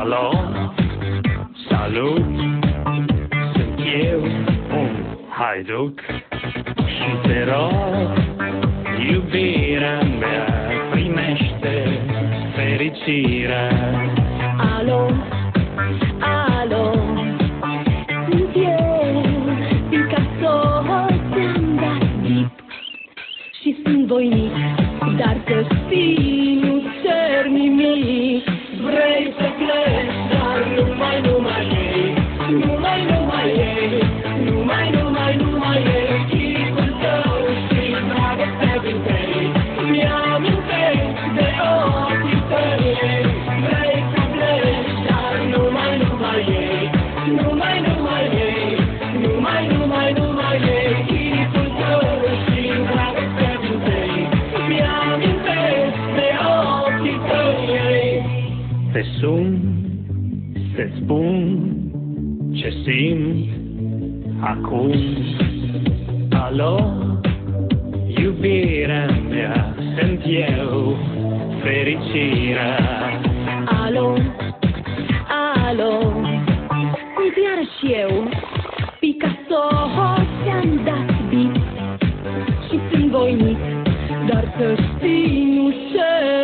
Alo, salut, sunt eu, un haiduc și te rog, iubirea mea, primește fericirea. Alo, alo, sunt eu, Picasso, ți-am dat bip și sunt voinic, dar să știi, nu cer nimic. Vrei să pleci, dar numai ei, numai ei, numai ei, chipul tău și dragostea din tăi, mi-amintesc de ochii tăi. Vrei să pleci, dar numai ei, numai ei, numai ei, chipul tău și dragostea din tăi, mi-amintesc de ochii tăi. Te sun, să-ți spun ce simt acum. Alo, iubirea mea, sunt eu, fericirea. Alo, alo, sunt iarăși eu, Picasso, ți-am dat bip și sunt voinic, dar să știi, nu cer